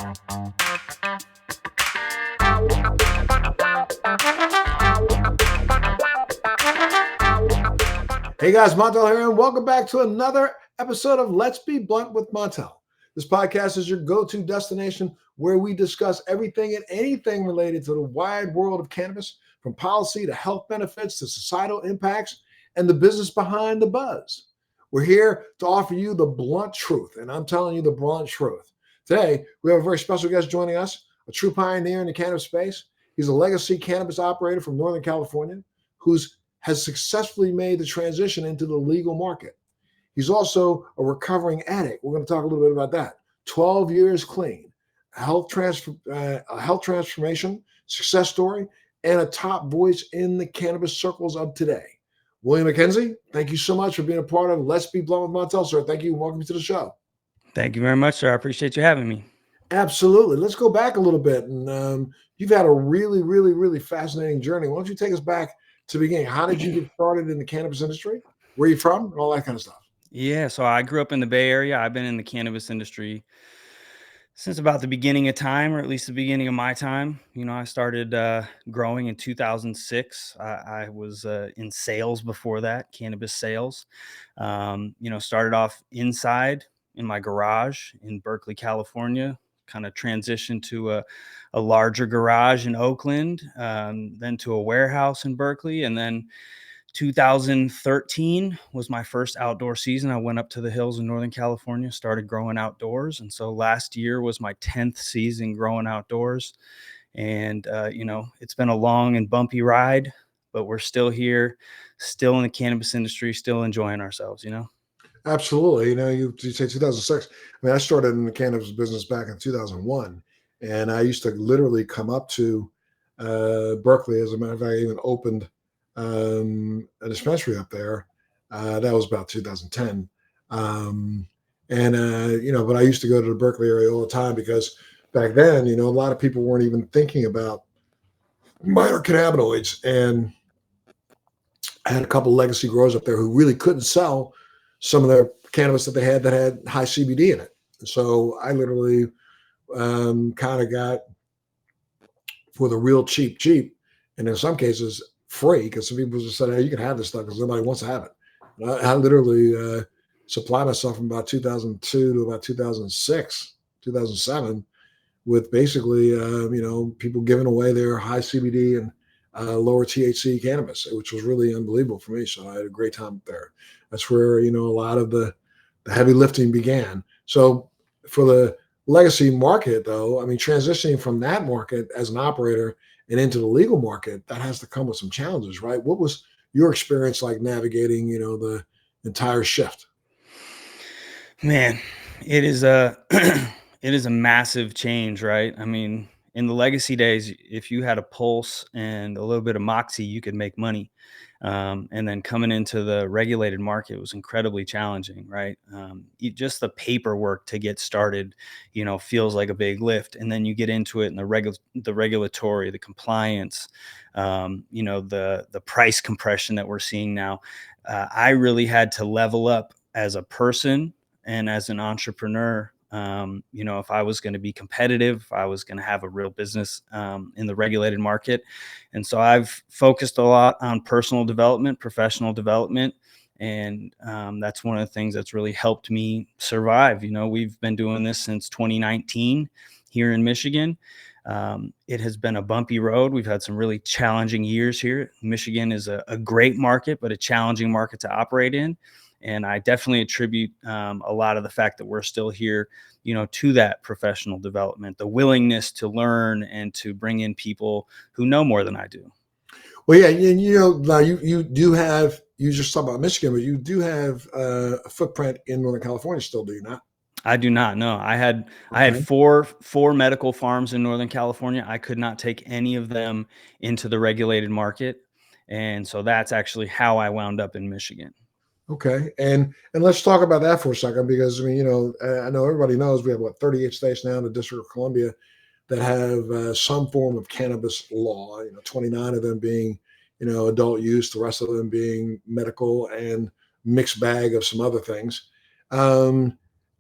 Hey guys, Montel here, and welcome back to another episode of Let's Be Blunt with Montel. This podcast is your go-to destination where we discuss everything and anything related to the wide world of cannabis, from policy to health benefits to societal impacts and the business behind the buzz. We're here to offer you the blunt truth, and I'm telling you the blunt truth. Today, we have a very special guest joining us, a true pioneer in the cannabis space. He's a legacy cannabis operator from Northern California has successfully made the transition into the legal market. He's also a recovering addict. We're going to talk a little bit about that. 12 years clean, a health transformation, success story, and a top voice in the cannabis circles of today. William McKenzie, thank you so much for being a part of Let's Be Blunt with Montel, sir. Thank you and welcome to the show. Thank you very much, sir. I appreciate you having me. Absolutely. Let's go back a little bit. And you've had a really, really, really fascinating journey. Why don't you take us back to the beginning? How did you get started in the cannabis industry? Where are you from? And all that kind of stuff. Yeah, so I grew up in the Bay Area. I've been in the cannabis industry since about the beginning of time, or at least the beginning of my time. You know, I started growing in 2006. I was in sales before that, cannabis sales. Started off inside in my garage in Berkeley, California, kind of transitioned to a larger garage in Oakland, then to a warehouse in Berkeley. And then 2013 was my first outdoor season. I went up to the hills in Northern California, started growing outdoors. And so last year was my 10th season growing outdoors. And, it's been a long and bumpy ride, but we're still here, still in the cannabis industry, still enjoying ourselves, Absolutely. You say 2006. I mean, I started in the cannabis business back in 2001, and I used to literally come up to Berkeley. As a matter of fact, I even opened a dispensary up there. That was about 2010. But I used to go to the Berkeley area all the time because back then, a lot of people weren't even thinking about minor cannabinoids. And I had a couple of legacy growers up there who really couldn't sell some of their cannabis that had high CBD in it. So I literally kind of got for the real cheap, and in some cases free, because some people just said, "Hey, you can have this stuff because nobody wants to have it." And I literally supplied myself from about 2002 to about 2006, 2007, with basically people giving away their high CBD and lower THC cannabis, which was really unbelievable for me. So I had a great time up there. That's where, a lot of the heavy lifting began. So for the legacy market, though, I mean, transitioning from that market as an operator and into the legal market, that has to come with some challenges, right? What was your experience like navigating, the entire shift? Man, it is a it is a massive change, right? I mean, in the legacy days, if you had a pulse and a little bit of moxie, you could make money. And then coming into the regulated market was incredibly challenging, right? Just the paperwork to get started, feels like a big lift. And then you get into it and the regulatory, the compliance, the price compression that we're seeing now. I really had to level up as a person and as an entrepreneur. If I was going to be competitive, if I was going to have a real business in the regulated market. And so I've focused a lot on personal development, professional development. And that's one of the things that's really helped me survive. We've been doing this since 2019 here in Michigan. It has been a bumpy road. We've had some really challenging years here. Michigan is a great market, but a challenging market to operate in. And I definitely attribute a lot of the fact that we're still here, to that professional development, the willingness to learn and to bring in people who know more than I do. Well, yeah, and now you do have, you just talked about Michigan, but you do have a footprint in Northern California still, do you not? I do not. No, I had four medical farms in Northern California. I could not take any of them into the regulated market. And so that's actually how I wound up in Michigan. Okay, and let's talk about that for a second, because I mean, I know everybody knows we have 38 states now in the District of Columbia that have some form of cannabis law. 29 of them being adult use, the rest of them being medical and mixed bag of some other things.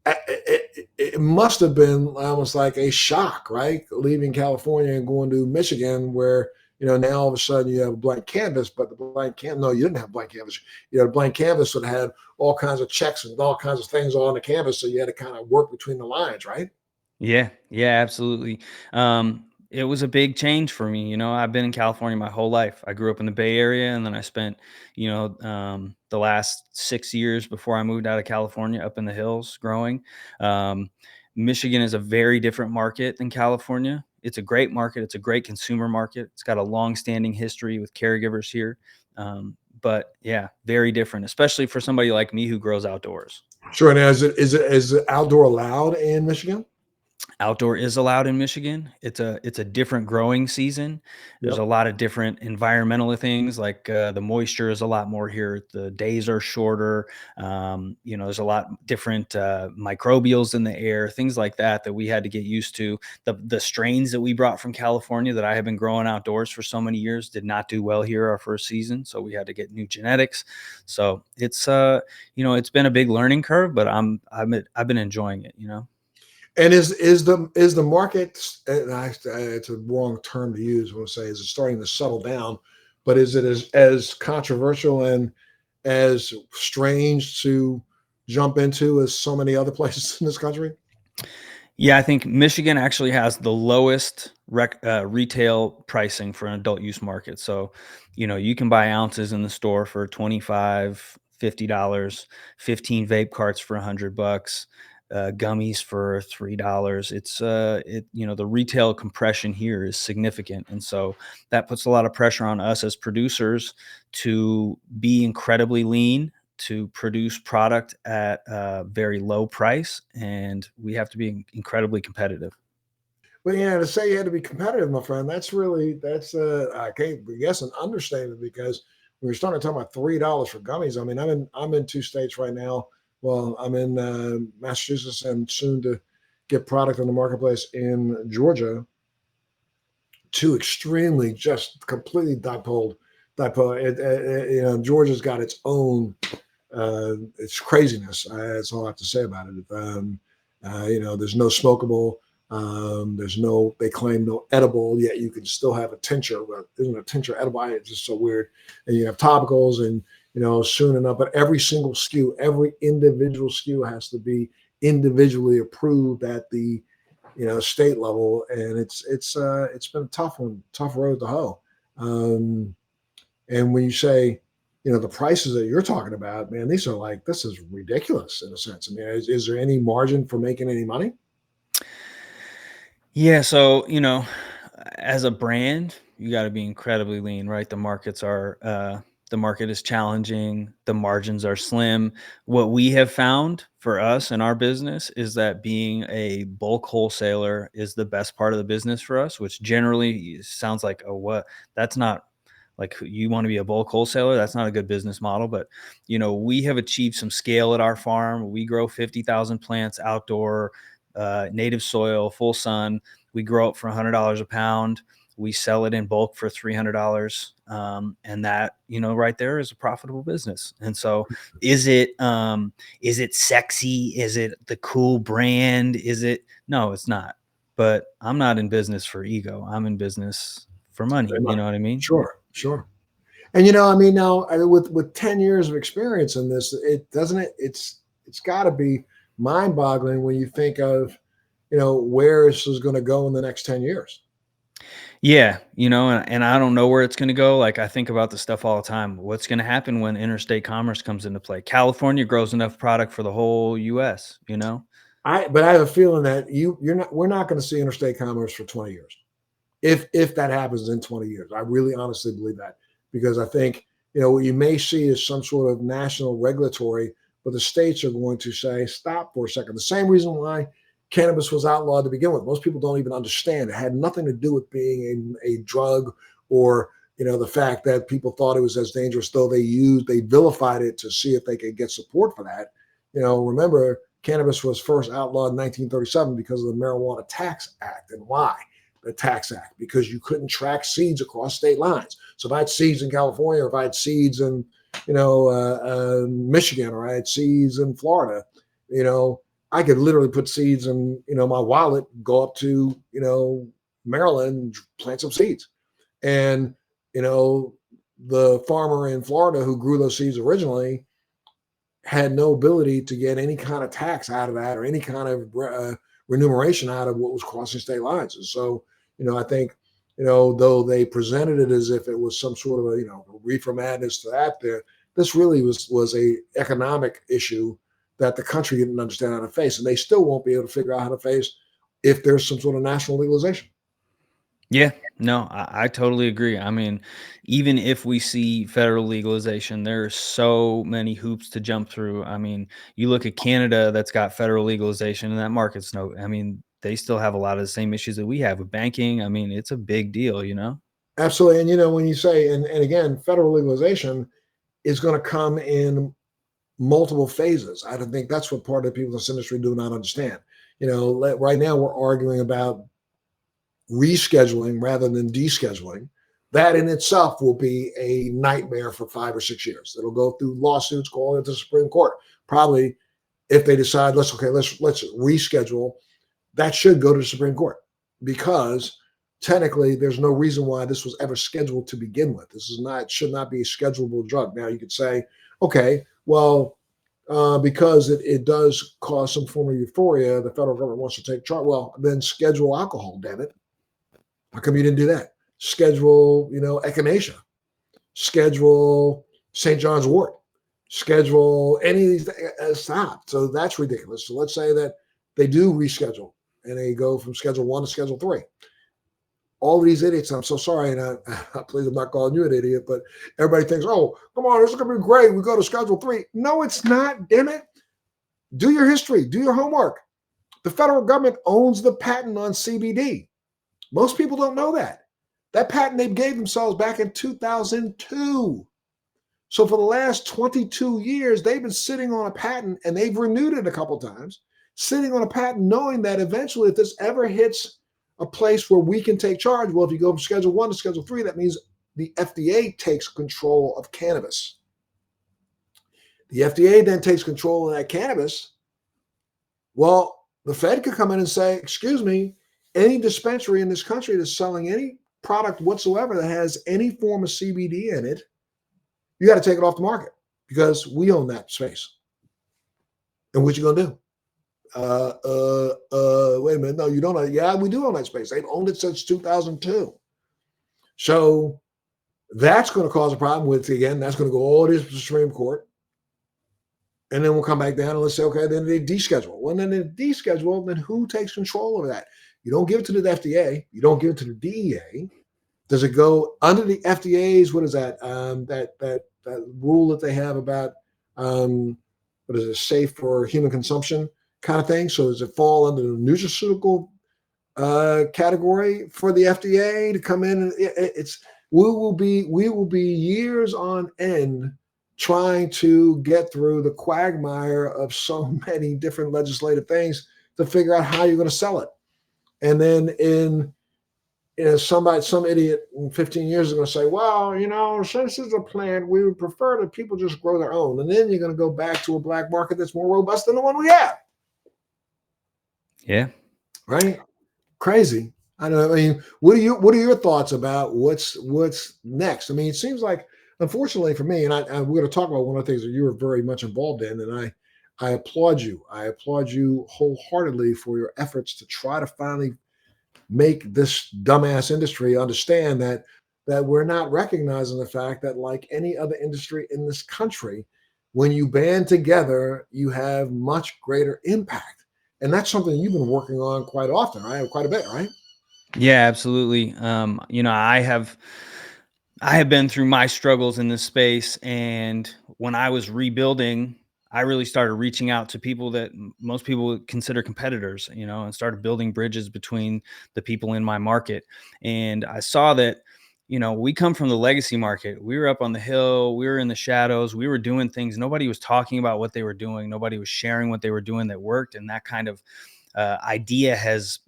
it must have been almost like a shock, right? Leaving California and going to Michigan, where now all of a sudden you have a blank canvas, but the blank canvas, no, you didn't have a blank canvas. You had a blank canvas that had all kinds of checks and all kinds of things on the canvas, so you had to kind of work between the lines, right? Yeah, yeah, absolutely. It was a big change for me. I've been in California my whole life. I grew up in the Bay Area, and then I spent, the last 6 years before I moved out of California up in the hills growing. Um, Michigan is a very different market than California. It's a great market. It's a great consumer market. It's got a long-standing history with caregivers here. But yeah, very different, especially for somebody like me who grows outdoors. Sure. Now, is it outdoor allowed in Michigan? Outdoor is allowed in Michigan. It's a different growing season. There's a Yep. lot of different environmental things, like the moisture is a lot more here. The days are shorter. There's a lot different microbials in the air, things like that we had to get used to. The strains that we brought from California that I have been growing outdoors for so many years did not do well here our first season, so we had to get new genetics. So it's been a big learning curve, but I've been enjoying it. And is the market, and it's a wrong term to use when I say is it starting to settle down, but is it as controversial and as strange to jump into as so many other places in this country? Yeah, I think Michigan actually has the lowest retail pricing for an adult use market. So, you can buy ounces in the store for 25, $50, 15 vape carts for $100, gummies for $3. The retail compression here is significant. And so that puts a lot of pressure on us as producers to be incredibly lean, to produce product at a very low price, and we have to be incredibly competitive. But yeah, to say you had to be competitive, my friend, that's I can't I guess an understatement because when we're starting to talk about $3 for gummies. I mean, I'm in two states right now. Well, I'm in Massachusetts and soon to get product on the marketplace in Georgia. Two extremely just completely dipole. Georgia's got its own it's craziness. That's all I have to say about it. There's no smokable. There's no, they claim no edible, yet you can still have a tincture. But isn't a tincture edible? It's just so weird. And you have topicals and, soon enough, but every single SKU, every individual SKU has to be individually approved at the, state level. And it's been a tough road to hoe. Um, and when you say, the prices that you're talking about, man, this is ridiculous in a sense. I mean, is there any margin for making any money? Yeah, so as a brand, you got to be incredibly lean, right? The market is challenging, the margins are slim. What we have found for us in our business is that being a bulk wholesaler is the best part of the business for us, which generally sounds like, oh, what? That's not like, you want to be a bulk wholesaler. That's not a good business model. But we have achieved some scale at our farm. We grow 50,000 plants outdoor, native soil, full sun. We grow it for $100 a pound. We sell it in bulk for $300. And that, right there is a profitable business. And so is it sexy? Is it the cool brand? No, it's not. But I'm not in business for ego. I'm in business for money. Very You much. know what I mean? Sure, sure. And I mean, now with 10 years of experience in this, it doesn't it. It's got to be mind-boggling when you think of where this is going to go in the next 10 years. Yeah, and I don't know where it's going to go. Like, I think about this stuff all the time. What's going to happen when interstate commerce comes into play? California grows enough product for the whole US. But I have a feeling that we're not going to see interstate commerce for 20 years. If that happens in 20 years. I really honestly believe that because I think, what you may see is some sort of national regulatory, but the states are going to say, stop for a second. The same reason why cannabis was outlawed to begin with. Most people don't even understand. It had nothing to do with being a drug or, the fact that people thought it was as dangerous, though they vilified it to see if they could get support for that. Remember, cannabis was first outlawed in 1937 because of the Marijuana Tax Act. And why? The Tax Act, because you couldn't track seeds across state lines. So if I had seeds in California, or if I had seeds in, Michigan, or I had seeds in Florida, you know, I could literally put seeds in, my wallet, go up to, Maryland, plant some seeds. And, the farmer in Florida who grew those seeds originally had no ability to get any kind of tax out of that or any kind of remuneration out of what was crossing state lines. And so, I think, though they presented it as if it was some sort of reefer madness to that, this really was a economic issue that the country didn't understand how to face, and they still won't be able to figure out how to face if there's some sort of national legalization. Yeah, no, I totally agree. I mean, even if we see federal legalization, there are so many hoops to jump through. I mean, you look at Canada that's got federal legalization and that market's I mean, they still have a lot of the same issues that we have with banking. I mean, it's a big deal, you know? Absolutely. And when you say, and again, federal legalization is going to come in multiple phases. I don't think that's what part of the people in this industry do not understand. Right now we're arguing about rescheduling rather than descheduling. That in itself will be a nightmare for 5 or 6 years. It'll go through lawsuits going into the Supreme Court. Probably if they decide let's reschedule, that should go to the Supreme Court, because technically there's no reason why this was ever scheduled to begin with. This should not be a schedulable drug. Now you could say, okay, well, because it does cause some form of euphoria, the federal government wants to take charge. Well, then schedule alcohol, damn it. How come you didn't do that? Schedule, echinacea. Schedule St. John's wort. Schedule any of these. Stop. So that's ridiculous. So let's say that they do reschedule and they go from Schedule 1 to Schedule 3. All these idiots, I'm so sorry, and please, I'm not calling you an idiot, but everybody thinks, oh, come on, this is going to be great. We go to Schedule 3. No, it's not, damn it. Do your history. Do your homework. The federal government owns the patent on CBD. Most people don't know that. That patent they gave themselves back in 2002. So for the last 22 years, they've been sitting on a patent, and they've renewed it a couple times, sitting on a patent knowing that eventually if this ever hits a place where we can take charge, well, if you go from Schedule 1 to Schedule 3, that means the FDA takes control of cannabis. The FDA then takes control of that cannabis. Well, the Fed could come in and say, excuse me, any dispensary in this country that's selling any product whatsoever that has any form of CBD in it, you got to take it off the market because we own that space. And what you going to do? Wait a minute. No, you don't own it. Yeah, we do own that space. They've owned it since 2002. So that's going to cause a problem with, again, that's going to go all this to the Supreme Court. And then we'll come back down and let's say, okay, then they deschedule. Well, then they deschedule, then who takes control of that? You don't give it to the FDA. You don't give it to the DEA. Does it go under the FDA's? What is that? That rule that they have about what is it? Safe for human consumption kind of thing. So does it fall under the nutraceutical category for the FDA to come in? And we will be years on end trying to get through the quagmire of so many different legislative things to figure out how you're going to sell it. And then some idiot in 15 years is going to say, well, since it's a plant, we would prefer that people just grow their own. And then you're going to go back to a black market that's more robust than the one we have. Yeah. Right? Crazy. I don't know. I mean, what are your thoughts about what's next? I mean, it seems like, unfortunately for me, and we're going to talk about one of the things that you were very much involved in, and I applaud you. I applaud you wholeheartedly for your efforts to try to finally make this dumbass industry understand that we're not recognizing the fact that, like any other industry in this country, when you band together, you have much greater impact. And that's something you've been working on quite often, right? Quite a bit, right? Yeah, absolutely. I have been through my struggles in this space, and when I was rebuilding, I really started reaching out to people that most people would consider competitors, and started building bridges between the people in my market. And I saw that, we come from the legacy market. We were up on the hill, we were in the shadows, we were doing things. Nobody was talking about what they were doing. Nobody was sharing what they were doing that worked. And that kind of idea has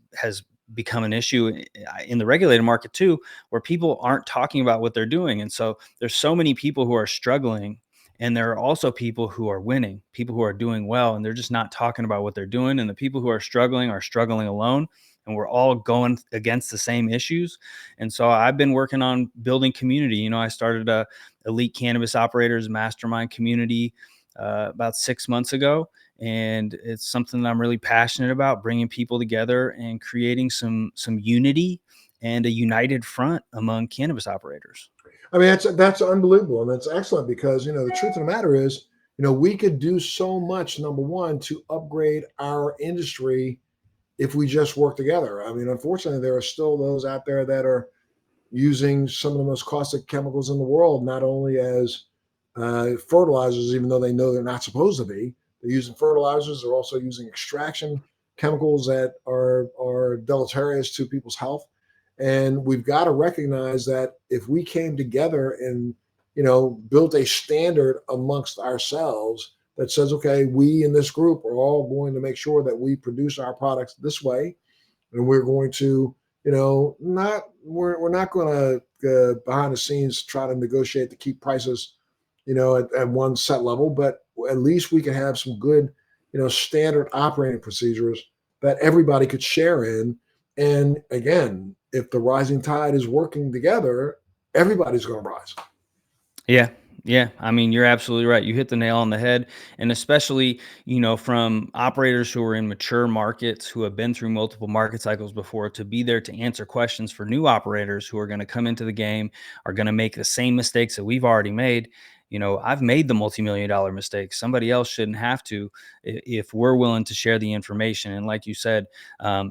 become an issue in the regulated market too, where people aren't talking about what they're doing. And so there's so many people who are struggling, And there are also people who are winning, people who are doing well, and they're just not talking about what they're doing. And the people who are struggling alone. And we're all going against the same issues. And so I've been working on building community. You know, I started a elite cannabis operators mastermind community about 6 months ago. And it's something that I'm really passionate about, bringing people together and creating some unity and a united front among cannabis operators. I mean, that's unbelievable, and that's excellent because the truth of the matter is, we could do so much. Number one, to upgrade our industry if we just work together. I mean, unfortunately, there are still those out there that are using some of the most caustic chemicals in the world, not only as fertilizers, even though they know they're not supposed to be. They're using fertilizers. They're also using extraction chemicals that are deleterious to people's health. And we've got to recognize that if we came together and built a standard amongst ourselves that says, okay, we in this group are all going to make sure that we produce our products this way, and we're going to not we're not going to behind the scenes try to negotiate to keep prices at one set level, but at least we can have some good standard operating procedures that everybody could share in. And again, if the rising tide is working together, everybody's going to rise. Yeah. Yeah. I mean, you're absolutely right. You hit the nail on the head. And especially, from operators who are in mature markets, who have been through multiple market cycles before, to be there to answer questions for new operators who are going to come into the game, are going to make the same mistakes that we've already made. I've made the multi-million-dollar mistakes. Somebody else shouldn't have to, if we're willing to share the information. And like you said,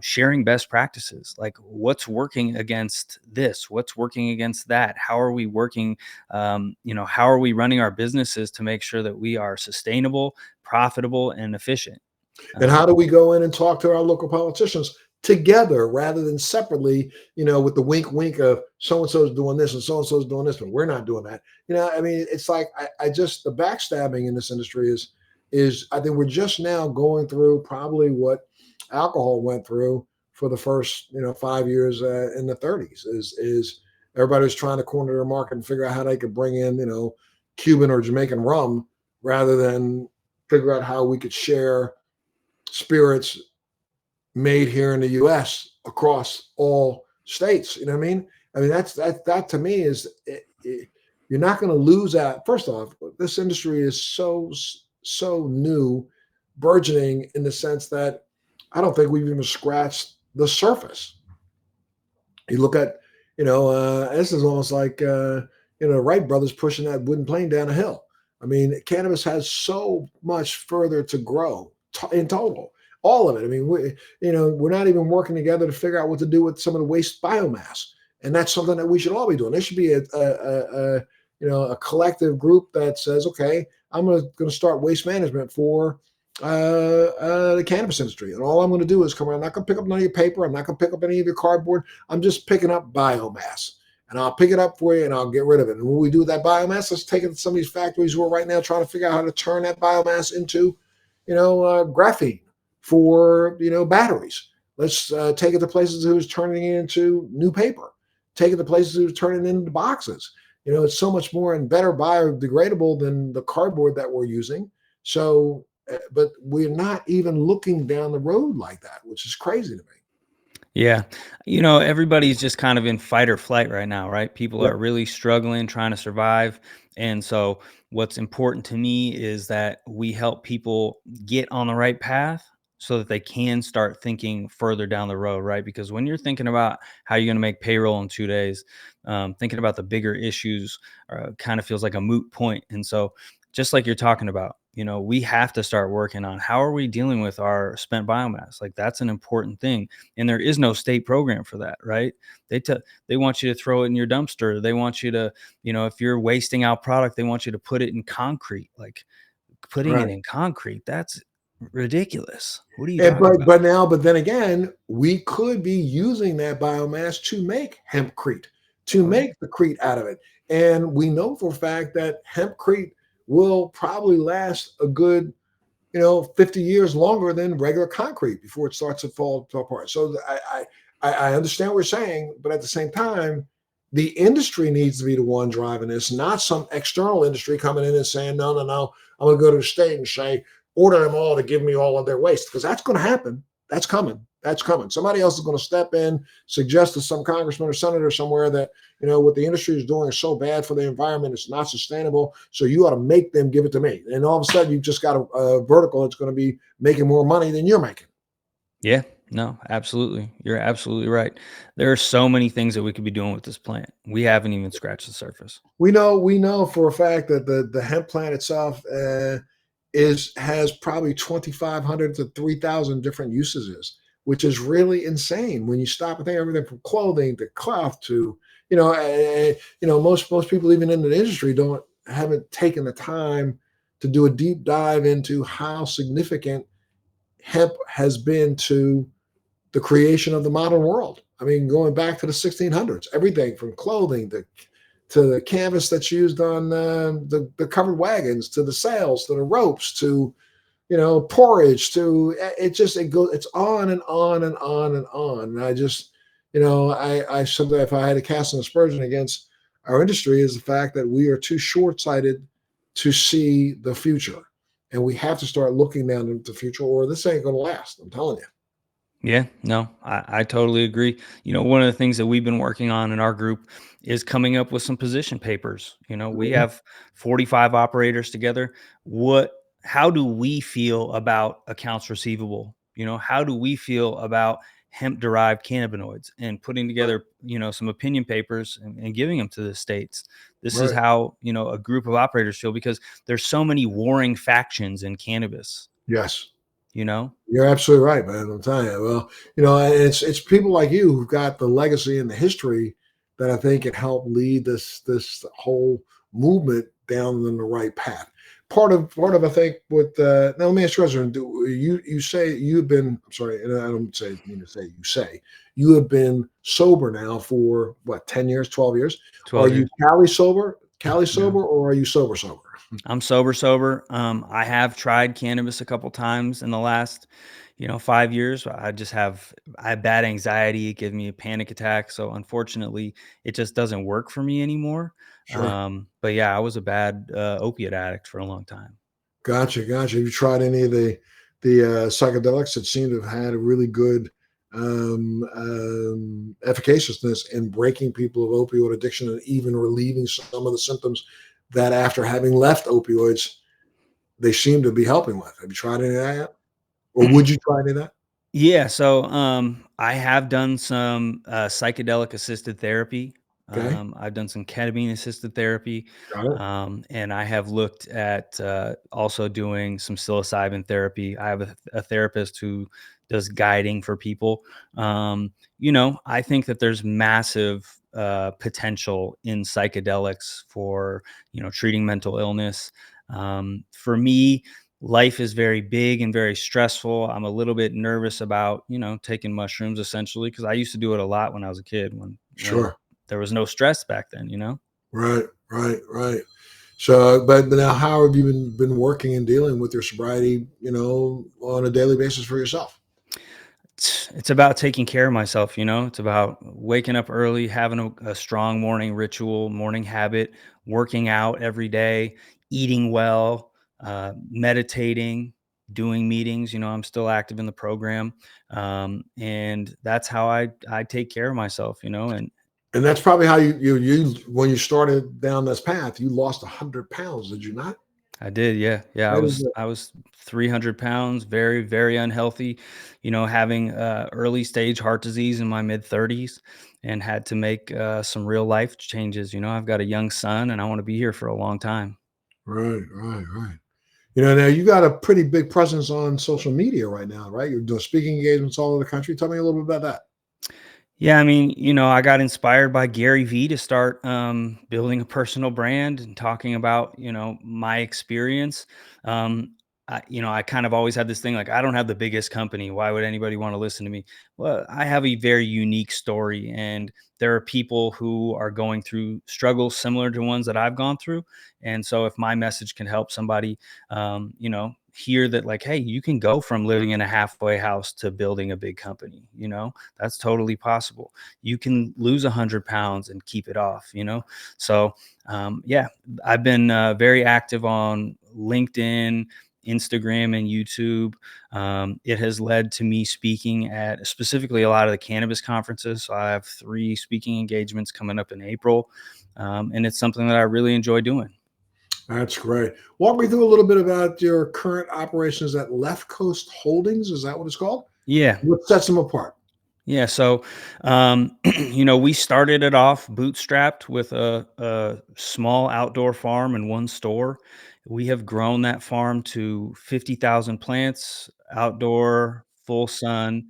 sharing best practices, like what's working against this, what's working against that. How are we working? How are we running our businesses to make sure that we are sustainable, profitable, and efficient? And how do we go in and talk to our local politicians together rather than separately, with the wink, wink of so and so is doing this and so and so is doing this, but we're not doing that. I mean, it's like I just the backstabbing in this industry is I think we're just now going through probably what alcohol went through for the first 5 years in the 30s. Is everybody was trying to corner their market and figure out how they could bring in Cuban or Jamaican rum rather than figure out how we could share spirits made here in the U.S. across all states. You know what I mean? I mean that to me is you're not going to lose out. First off, this industry is so new, burgeoning in the sense that I don't think we've even scratched the surface. You look at this is almost like Wright brothers pushing that wooden plane down a hill. I mean, cannabis has so much further to grow in total, all of it. I mean, we're not even working together to figure out what to do with some of the waste biomass, and that's something that we should all be doing. There should be a collective group that says, okay, I'm going to start waste management for the cannabis industry, and all I'm going to do is come around. I'm not going to pick up none of your paper. I'm not going to pick up any of your cardboard. I'm just picking up biomass. And I'll pick it up for you and I'll get rid of it. And when we do that biomass, let's take it to some of these factories who are right now trying to figure out how to turn that biomass into, graphene for, batteries. Let's take it to places who's turning it into new paper. Take it to places who's turning it into boxes. It's so much more and better biodegradable than the cardboard that we're using. So, but we're not even looking down the road like that, which is crazy to me. Yeah. Everybody's just kind of in fight or flight right now, right? People Yep. are really struggling, trying to survive. And so, what's important to me is that we help people get on the right path so that they can start thinking further down the road, right? Because when you're thinking about how you're going to make payroll in 2 days, thinking about the bigger issues kind of feels like a moot point. And so, just like you're talking about, we have to start working on how are we dealing with our spent biomass? Like, that's an important thing, and there is no state program for that, right? They want you to throw it in your dumpster. They want you to, if you're wasting out product, they want you to put it in concrete. Like, putting it Right. in concrete, that's ridiculous. What are you And talking about? but then again, we could be using that biomass to make hempcrete, to Oh yeah. make the crete out of it. And we know for a fact that hempcrete will probably last a good 50 years longer than regular concrete before it starts to fall apart. So I understand what you're saying, but at the same time, The industry needs to be the one driving this, not some external industry coming in and saying, no, no, no, I'm going to go to the state and say, order them all to give me all of their waste, because that's going to happen. That's coming. That's coming. Somebody else is going to step in, suggest to some congressman or senator somewhere that, what the industry is doing is so bad for the environment, it's not sustainable. So you ought to make them give it to me. And all of a sudden, you've just got a vertical that's going to be making more money than you're making. Yeah, no, absolutely. You're absolutely right. There are so many things that we could be doing with this plant. We haven't even scratched the surface. We know for a fact that the hemp plant itself has probably 2,500 to 3,000 different usages, which is really insane when you stop and think everything from clothing to cloth to most people even in the industry haven't taken the time to do a deep dive into how significant hemp has been to the creation of the modern world. I mean, going back to the 1600s, everything from clothing to the canvas that's used on the covered wagons, to the sails, to the ropes, to porridge, to it goes, it's on and on and on and on. And I just, I something, if I had to cast an aspersion against our industry, is the fact that we are too short-sighted to see the future, and we have to start looking down into the future, or this ain't going to last. I'm telling you. Yeah, no, I totally agree. One of the things that we've been working on in our group is coming up with some position papers. We Mhm. have 45 operators together. How do we feel about accounts receivable? How do we feel about hemp derived cannabinoids, and putting Right. together, some opinion papers and giving them to the states. This is Right. how, a group of operators feel, because there's so many warring factions in cannabis, Yes. you know? You're absolutely right, man. I'm telling you. Well, and it's people like you who've got the legacy and the history that I think can help lead this whole movement down in the right path. Part of I think with now let me ask you a question. You say you've been, I'm sorry, and I don't mean to say, you have been sober now for what, 10 years, 12 years? Are 12 you years. Cali Yeah. sober, or are you sober? I'm sober. I have tried cannabis a couple times in the last, 5 years. I have bad anxiety. It gives me a panic attack. So unfortunately, it just doesn't work for me anymore. Sure. But yeah, I was a bad opiate addict for a long time. Gotcha, gotcha. Have you tried any of the psychedelics that seem to have had a really good efficaciousness in breaking people of opioid addiction and even relieving some of the symptoms that after having left opioids they seem to be helping with? Have you tried any of that yet? Or would you try any of that? Yeah, so I have done some psychedelic assisted therapy. Okay, I've done some ketamine assisted therapy, got it. and I have looked at also doing some psilocybin therapy. I have a therapist who does guiding for people. I think that there's massive potential in psychedelics for treating mental illness. For me, life is very big and very stressful. I'm a little bit nervous about, taking mushrooms essentially, because I used to do it a lot when I was a kid, when Sure. there was no stress back then. Right, right, right. So, but now, how have you been working and dealing with your sobriety? On a daily basis for yourself. It's about taking care of myself. It's about waking up early, having a strong morning ritual, morning habit, working out every day, eating well, meditating, doing meetings. I'm still active in the program. And that's how I take care of myself. And And that's probably how you when you started down this path, you lost 100 pounds, did you not? I did, yeah, yeah. I That is was I was 300 pounds, very, very unhealthy. Having early stage heart disease in my mid 30s, and had to make some real life changes. I've got a young son, and I want to be here for a long time. right, right, right. Now you got a pretty big presence on social media right now, right? You're doing speaking engagements all over the country. Tell me a little bit about that. Yeah, I mean, I got inspired by Gary Vee to start building a personal brand and talking about my experience. I kind of always had this thing like, I don't have the biggest company. Why would anybody want to listen to me? Well, I have a very unique story, and there are people who are going through struggles similar to ones that I've gone through. And so, if my message can help somebody, hear that, like, hey, you can go from living in a halfway house to building a big company. That's totally possible. You can lose 100 pounds and keep it off. So, yeah, I've been very active on LinkedIn, Instagram, and YouTube. It has led to me speaking at specifically a lot of the cannabis conferences. So I have 3 speaking engagements coming up in April, and it's something that I really enjoy doing. That's great. Walk me through a little bit about your current operations at Left Coast Holdings. Is that what it's called? Yeah. What sets them apart? Yeah, so we started it off bootstrapped with a small outdoor farm and 1 store. We have grown that farm to 50,000 plants, outdoor, full sun.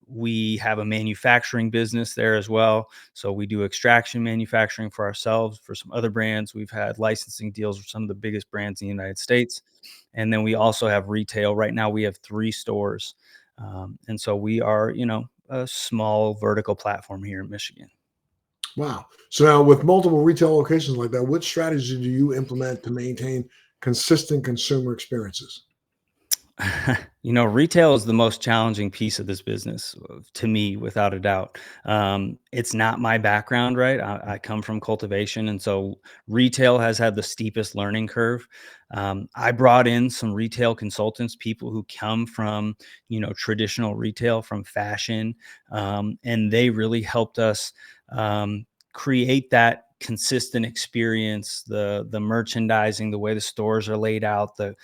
We have a manufacturing business there as well. So we do extraction manufacturing for ourselves, for some other brands. We've had licensing deals with some of the biggest brands in the United States. And then we also have retail. Right now, we have 3 stores. And so we are, a small vertical platform here in Michigan. Wow. So now with multiple retail locations like that, what strategy do you implement to maintain consistent consumer experiences? Retail is the most challenging piece of this business to me, without a doubt. It's not my background, right? I come from cultivation. And so retail has had the steepest learning curve. I brought in some retail consultants, people who come from, traditional retail, from fashion. And they really helped us create that consistent experience, the merchandising, the way the stores are laid out, the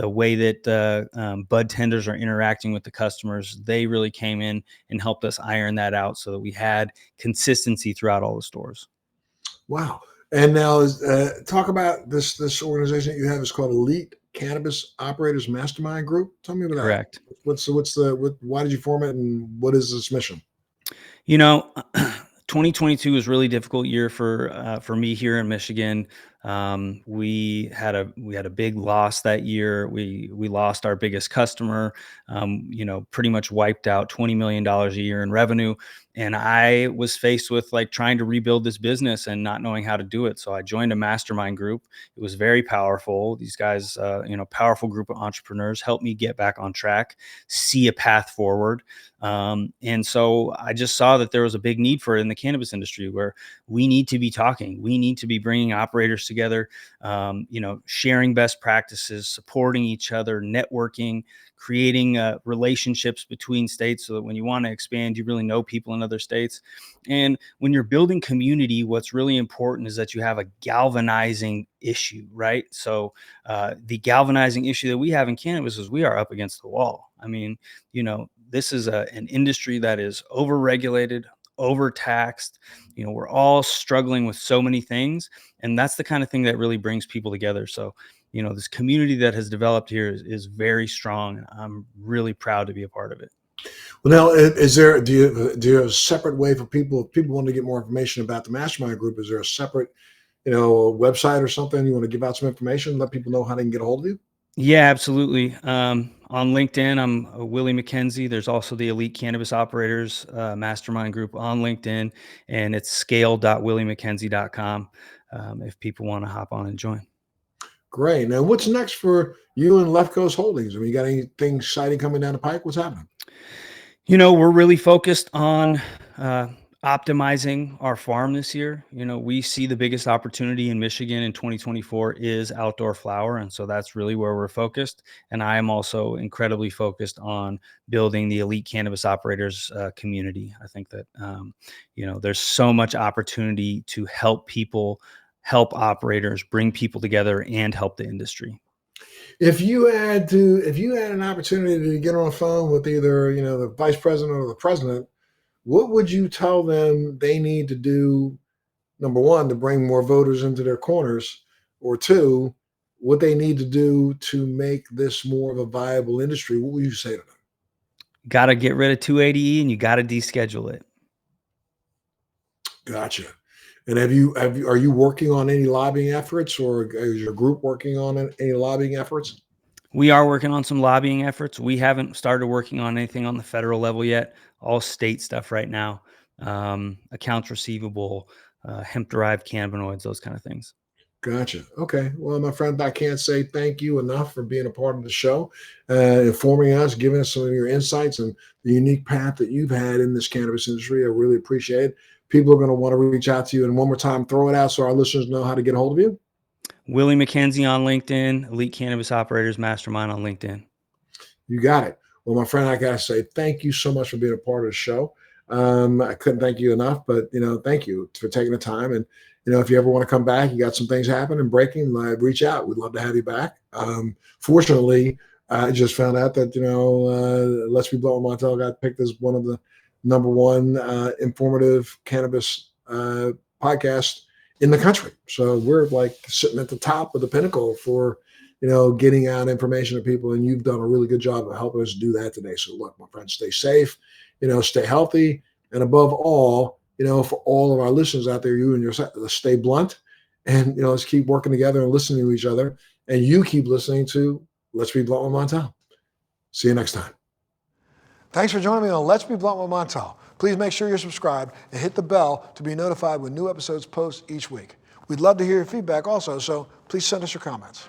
way that the bud tenders are interacting with the customers. They really came in and helped us iron that out so that we had consistency throughout all the stores. Wow. And now talk about this organization that you have is called Elite Cannabis Operators Mastermind Group. Tell me about that. Correct. Why did you form it and what is this mission? You know, 2022 was a really difficult year for me here in Michigan. We had a big loss that year. We lost our biggest customer. Pretty much wiped out $20 million a year in revenue. And I was faced with like trying to rebuild this business and not knowing how to do it. So I joined a mastermind group. It was very powerful. These guys, powerful group of entrepreneurs, helped me get back on track, see a path forward. And so I just saw that there was a big need for it in the cannabis industry, where we need to be talking. We need to be bringing operators together, sharing best practices, supporting each other, networking, creating relationships between states so that when you want to expand, you really know people in other states. And when you're building community, what's really important is that you have a galvanizing issue, right? So the galvanizing issue that we have in cannabis is we are up against the wall. I mean, this is an industry that is overregulated, overtaxed. We're all struggling with so many things, and that's the kind of thing that really brings people together. So, this community that has developed here is very strong, and I'm really proud to be a part of it. Well, now, do you have a separate way for people if people want to get more information about the Mastermind Group? Is there a separate website or something you want to give out some information, let people know how they can get a hold of you? Yeah, absolutely. On LinkedIn, I'm Willie McKenzie. There's also the Elite Cannabis Operators Mastermind Group on LinkedIn, and it's scale.williemckenzie.com if people want to hop on and join. Great. Now, what's next for you and Left Coast Holdings? I mean, you got anything exciting coming down the pike? What's happening? We're really focused on optimizing our farm this year. We see the biggest opportunity in Michigan in 2024 is outdoor flower. And so that's really where we're focused. And I am also incredibly focused on building the elite cannabis operators community. I think that, there's so much opportunity to help people, help operators, bring people together, and help the industry. If you had an opportunity to get on a phone with either the vice president or the president, what would you tell them they need to do? Number one, to bring more voters into their corners, or two, what they need to do to make this more of a viable industry. What would you say to them? Got to get rid of 280E, and you got to deschedule it. Gotcha. And are you working on any lobbying efforts, or is your group working on any lobbying efforts? We are working on some lobbying efforts. We haven't started working on anything on the federal level yet. All state stuff right now. Accounts receivable, hemp-derived cannabinoids, those kind of things. Gotcha. Okay. Well, my friend, I can't say thank you enough for being a part of the show, informing us, giving us some of your insights and the unique path that you've had in this cannabis industry. I really appreciate it. People are going to want to reach out to you. And one more time, throw it out so our listeners know how to get a hold of you. William McKenzie on LinkedIn, Elite Cannabis Operators Mastermind on LinkedIn. You got it. Well, my friend, I got to say thank you so much for being a part of the show. I couldn't thank you enough, but, thank you for taking the time. And, if you ever want to come back, you got some things happening, breaking, reach out. We'd love to have you back. Fortunately, I just found out that, Let's Be Blunt with Montel got picked as one of the number one informative cannabis podcasts in the country. So we're like sitting at the top of the pinnacle for, getting out information to people. And you've done a really good job of helping us do that today. So look, my friends, stay safe, stay healthy. And above all, for all of our listeners out there, you and your stay blunt and, let's keep working together and listening to each other. And you keep listening to Let's Be Blunt with Montel. See you next time. Thanks for joining me on Let's Be Blunt with Montel. Please make sure you're subscribed and hit the bell to be notified when new episodes post each week. We'd love to hear your feedback also, so please send us your comments.